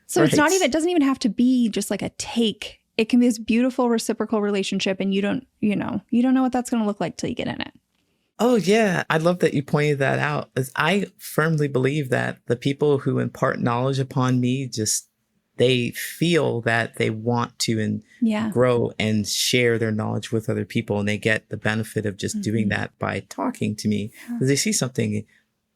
So it's not even, it doesn't even have to be just like a take. It can be this beautiful reciprocal relationship, and you don't know what that's going to look like till you get in it. Oh, yeah. I love that you pointed that out. As I firmly believe that the people who impart knowledge upon me, they feel that they want to grow and share their knowledge with other people. And they get the benefit of just doing that by talking to me because they see something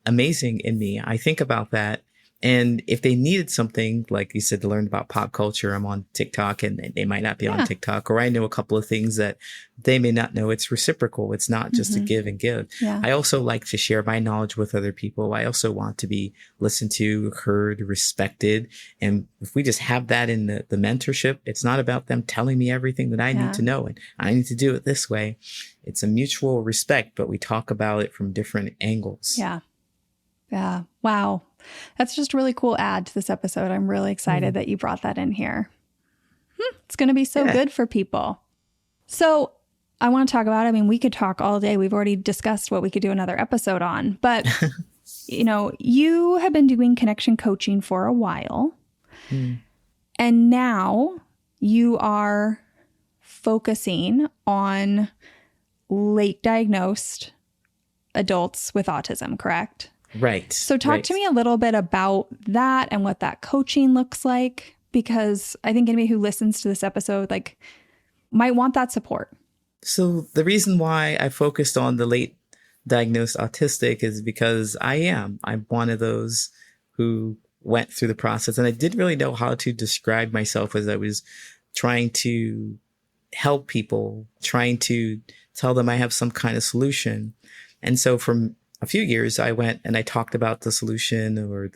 amazing in me. I think about that. And if they needed something, like you said, to learn about pop culture, I'm on TikTok and they might not be on TikTok, or I know a couple of things that they may not know. It's reciprocal. It's not just to give and give. Yeah. I also like to share my knowledge with other people. I also want to be listened to, heard, respected. And if we just have that in the mentorship, it's not about them telling me everything that I need to know. And I need to do it this way. It's a mutual respect, but we talk about it from different angles. Yeah. Yeah. Wow. That's just a really cool add to this episode. I'm really excited that you brought that in here. It's going to be so good for people. So I want to talk about, we could talk all day. We've already discussed what we could do another episode on, but you have been doing connection coaching for a while, and now you are focusing on late diagnosed adults with autism, correct? Right. So talk to me a little bit about that and what that coaching looks like, because I think anybody who listens to this episode might want that support. So the reason why I focused on the late diagnosed autistic is because I'm one of those who went through the process, and I didn't really know how to describe myself as I was trying to help people, trying to tell them I have some kind of solution. And so from a few years, I went and I talked about the solution or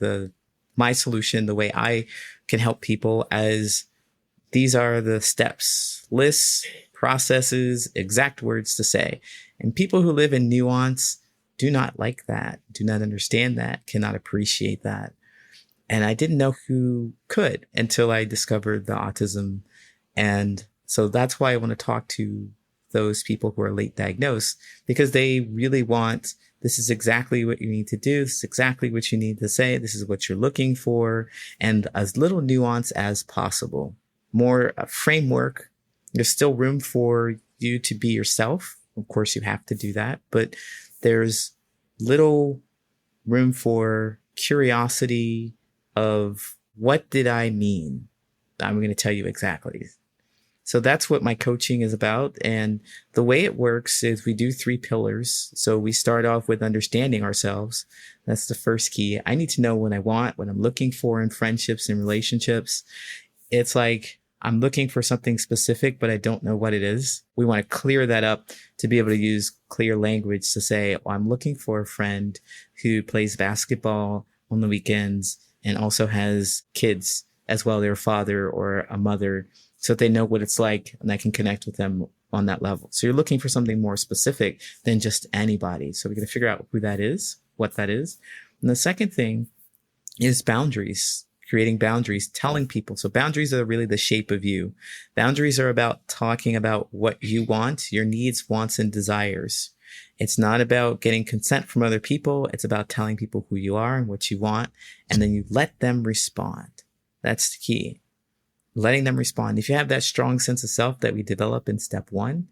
my solution, the way I can help people, as these are the steps, lists, processes, exact words to say. And people who live in nuance do not like that, do not understand that, cannot appreciate that. And I didn't know who could until I discovered the autism. And so that's why I want to talk to those people who are late diagnosed, because they really want, this is exactly what you need to do. This is exactly what you need to say. This is what you're looking for. And as little nuance as possible. More a framework. There's still room for you to be yourself. Of course, you have to do that. But there's little room for curiosity of, what did I mean? I'm going to tell you exactly. So that's what my coaching is about. And the way it works is we do 3 pillars. So we start off with understanding ourselves. That's the first key. I need to know what I want, what I'm looking for in friendships and relationships. It's like I'm looking for something specific, but I don't know what it is. We want to clear that up to be able to use clear language to say, oh, I'm looking for a friend who plays basketball on the weekends and also has kids as well, their father or a mother, so that they know what it's like and I can connect with them on that level. So you're looking for something more specific than just anybody. So we got to figure out who that is, what that is. And the second thing is boundaries, creating boundaries, telling people. So boundaries are really the shape of you. Boundaries are about talking about what you want, your needs, wants, and desires. It's not about getting consent from other people. It's about telling people who you are and what you want. And then you let them respond. That's the key. Letting them respond. If you have that strong sense of self that we develop in step 1,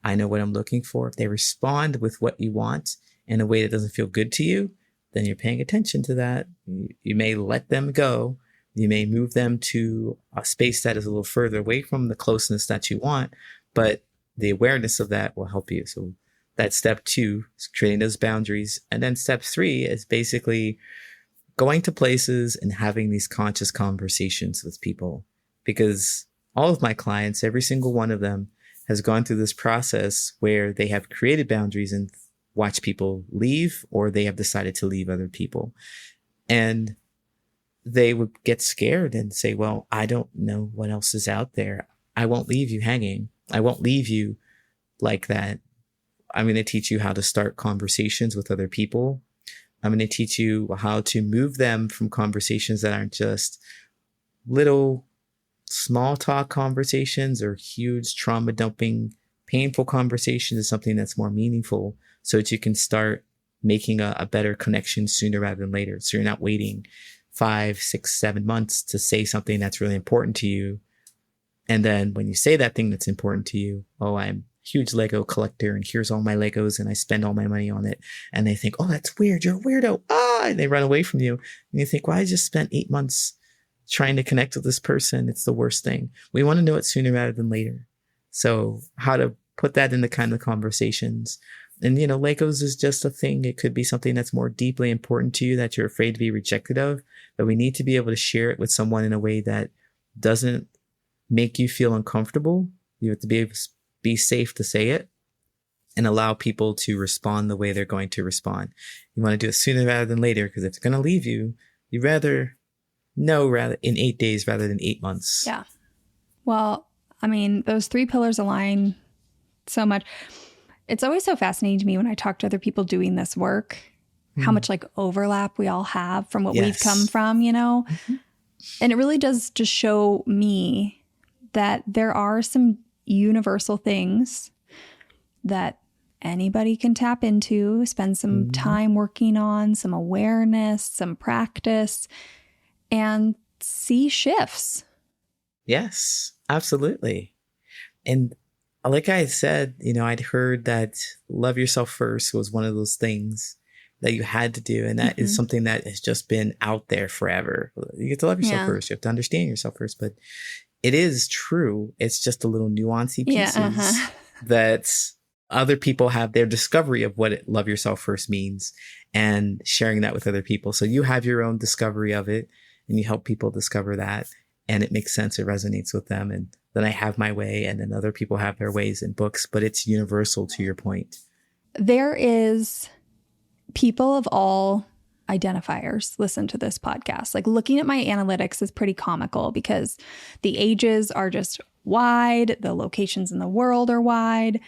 I know what I'm looking for. If they respond with what you want in a way that doesn't feel good to you, then you're paying attention to that. You may let them go. You may move them to a space that is a little further away from the closeness that you want, but the awareness of that will help you. So that's step 2, is creating those boundaries. And then step 3 is basically going to places and having these conscious conversations with people. Because all of my clients, every single one of them, has gone through this process where they have created boundaries and watched people leave, or they have decided to leave other people. And they would get scared and say, well, I don't know what else is out there. I won't leave you hanging. I won't leave you like that. I'm going to teach you how to start conversations with other people. I'm going to teach you how to move them from conversations that aren't just little small talk conversations or huge trauma dumping, painful conversations to something that's more meaningful, so that you can start making a better connection sooner rather than later. So you're not waiting 5, 6, 7 months to say something that's really important to you. And then when you say that thing that's important to you, oh, I'm a huge Lego collector and here's all my Legos and I spend all my money on it. And they think, oh, that's weird. You're a weirdo. And they run away from you. And you think, well, I just spent 8 months trying to connect with this person. It's the worst thing. We want to know it sooner rather than later. So how to put that in the kind of conversations. And, Legos is just a thing. It could be something that's more deeply important to you that you're afraid to be rejected of, but we need to be able to share it with someone in a way that doesn't make you feel uncomfortable. You have to be able to be safe to say it and allow people to respond the way they're going to respond. You want to do it sooner rather than later, because if they're going to leave you, you'd rather know rather in 8 days rather than 8 months. Yeah. Well, I mean, those 3 pillars align so much. It's always so fascinating to me when I talk to other people doing this work, how much like overlap we all have from what we've come from, Mm-hmm. And it really does just show me that there are some universal things that anybody can tap into, spend some time working on, some awareness, some practice, and see shifts. Yes, absolutely. And like I said, I'd heard that love yourself first was one of those things that you had to do. And that is something that has just been out there forever. You get to love yourself first. You have to understand yourself first. But it is true. It's just a little nuancy pieces that other people have their discovery of what love yourself first means and sharing that with other people. So you have your own discovery of it and you help people discover that. And it makes sense. It resonates with them. And then I have my way and then other people have their ways in books, but it's universal to your point. There is people of all identifiers listen to this podcast. Like looking at my analytics is pretty comical because the ages are just wide. The locations in the world are wide.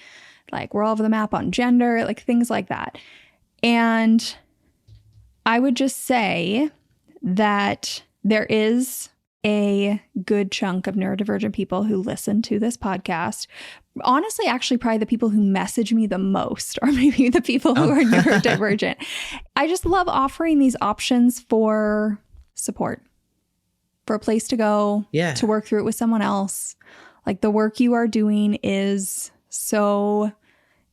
Like we're all over the map on gender, like things like that. And I would just say that there is a good chunk of neurodivergent people who listen to this podcast. Honestly, actually, probably the people who message me the most are maybe the people who are neurodivergent. I just love offering these options for support, for a place to go, to work through it with someone else. Like the work you are doing is so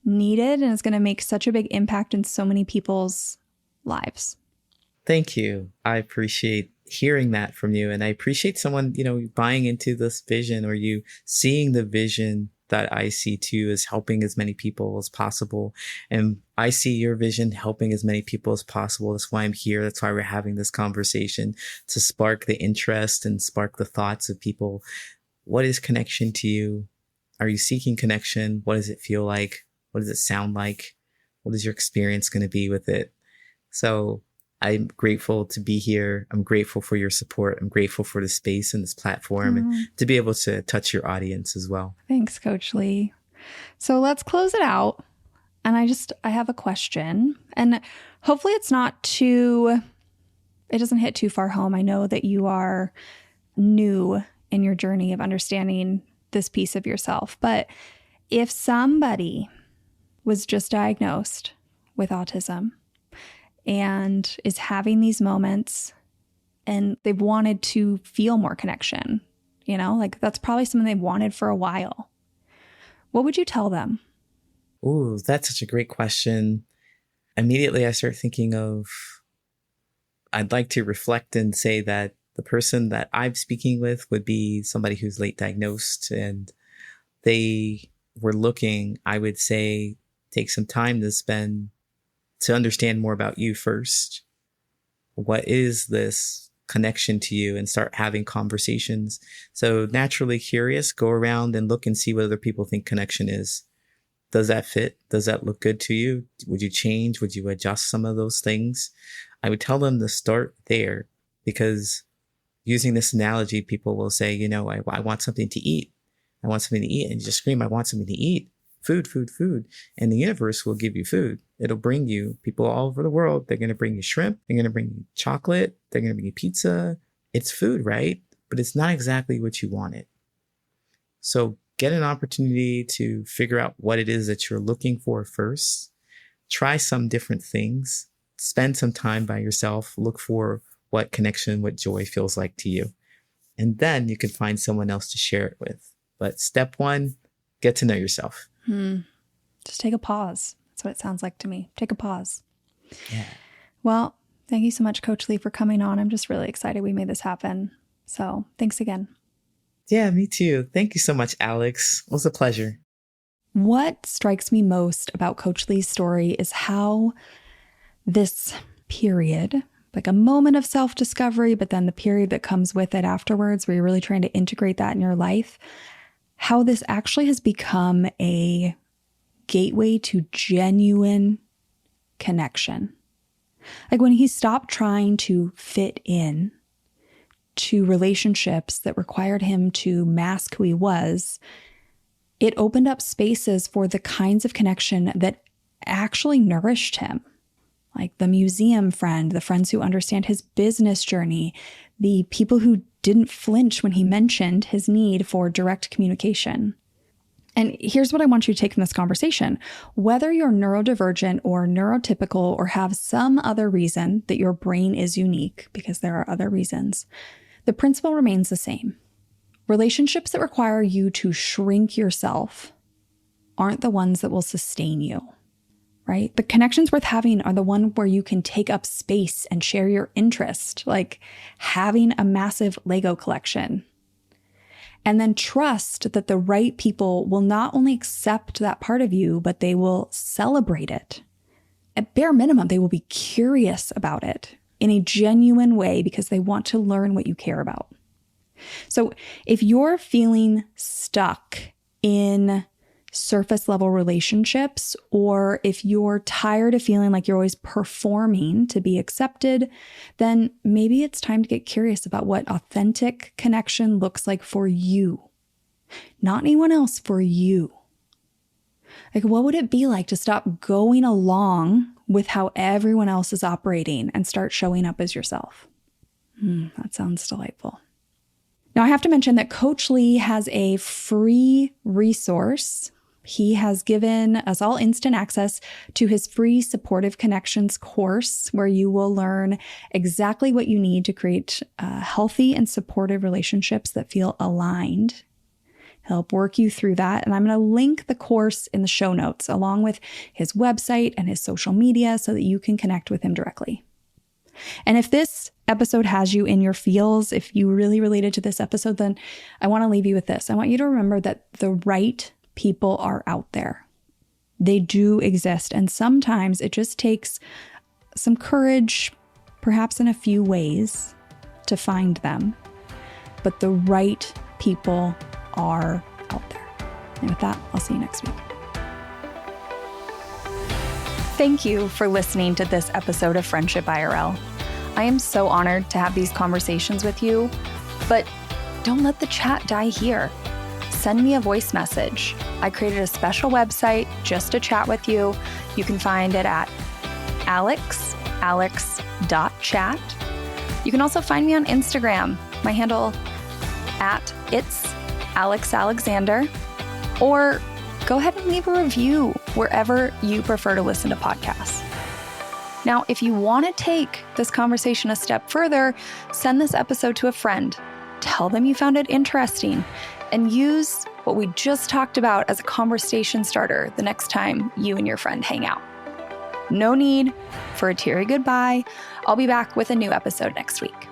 needed and it's going to make such a big impact in so many people's lives. Thank you. I appreciate hearing that from you. And I appreciate someone, buying into this vision or you seeing the vision that I see too as helping as many people as possible. And I see your vision helping as many people as possible. That's why I'm here. That's why we're having this conversation, to spark the interest and spark the thoughts of people. What is connection to you? Are you seeking connection? What does it feel like? What does it sound like? What is your experience going to be with it? So I'm grateful to be here. I'm grateful for your support. I'm grateful for the space and this platform and to be able to touch your audience as well. Thanks, Coach Lee. So let's close it out. And I have a question, and hopefully it doesn't hit too far home. I know that you are new in your journey of understanding this piece of yourself, but if somebody was just diagnosed with autism and is having these moments and they've wanted to feel more connection, like that's probably something they've wanted for a while, what would you tell them? Ooh, that's such a great question. Immediately I start thinking of, I'd like to reflect and say that the person that I'm speaking with would be somebody who's late diagnosed and they were looking, I would say, take some time to understand more about you first. What is this connection to you, and start having conversations. So naturally curious, go around and look and see what other people think connection is. Does that fit? Does that look good to you? Would you change? Would you adjust some of those things? I would tell them to start there, because using this analogy, people will say, I want something to eat. I want something to eat. And you just scream, I want something to eat. Food, food, food. And the universe will give you food. It'll bring you people all over the world. They're going to bring you shrimp. They're going to bring you chocolate. They're going to bring you pizza. It's food, right? But it's not exactly what you wanted. So get an opportunity to figure out what it is that you're looking for first. try some different things, spend some time by yourself, look for what connection, what joy feels like to you. And then you can find someone else to share it with. But step one, get to know yourself. Just take a pause. That's what it sounds like to me. Take a pause. Yeah. Well, thank you so much, Coach Lee, for coming on. I'm just really excited we made this happen. So thanks again. Yeah, me too. Thank you so much, Alex. It was a pleasure. What strikes me most about Coach Lee's story is how this period, like a moment of self-discovery, but then the period that comes with it afterwards, where you're really trying to integrate that in your life, how this actually has become a gateway to genuine connection. Like when he stopped trying to fit in to relationships that required him to mask who he was, it opened up spaces for the kinds of connection that actually nourished him. Like the museum friend, the friends who understand his business journey, the people who didn't flinch when he mentioned his need for direct communication. And here's what I want you to take from this conversation. Whether you're neurodivergent or neurotypical or have some other reason that your brain is unique, because there are other reasons, the principle remains the same. Relationships that require you to shrink yourself aren't the ones that will sustain you, right? The connections worth having are the one where you can take up space and share your interest, like having a massive Lego collection. And then trust that the right people will not only accept that part of you, but they will celebrate it. At bare minimum, they will be curious about it in a genuine way because they want to learn what you care about. So if you're feeling stuck in surface level relationships, or if you're tired of feeling like you're always performing to be accepted, then maybe it's time to get curious about what authentic connection looks like for you. Not anyone else, for you. Like, what would it be like to stop going along with how everyone else is operating and start showing up as yourself? That sounds delightful. Now, I have to mention that Coach Lee has a free resource. He has given us all instant access to his free Supportive Connections course, where you will learn exactly what you need to create healthy and supportive relationships that feel aligned. He'll help work you through that. And I'm going to link the course in the show notes, along with his website and his social media, so that you can connect with him directly. And if this episode has you in your feels, if you really related to this episode, then I want to leave you with this. I want you to remember that the right people are out there. They do exist. And sometimes it just takes some courage, perhaps in a few ways, to find them. But the right people are out there. And with that, I'll see you next week. Thank you for listening to this episode of Friendship IRL. I am so honored to have these conversations with you, but don't let the chat die here. Send me a voice message. I created a special website just to chat with you. You can find it at alex.chat. You can also find me on Instagram. My handle @itsAlexAlexander, or go ahead and leave a review wherever you prefer to listen to podcasts. Now, if you want to take this conversation a step further, send this episode to a friend. Tell them you found it interesting, and use what we just talked about as a conversation starter the next time you and your friend hang out. No need for a teary goodbye. I'll be back with a new episode next week.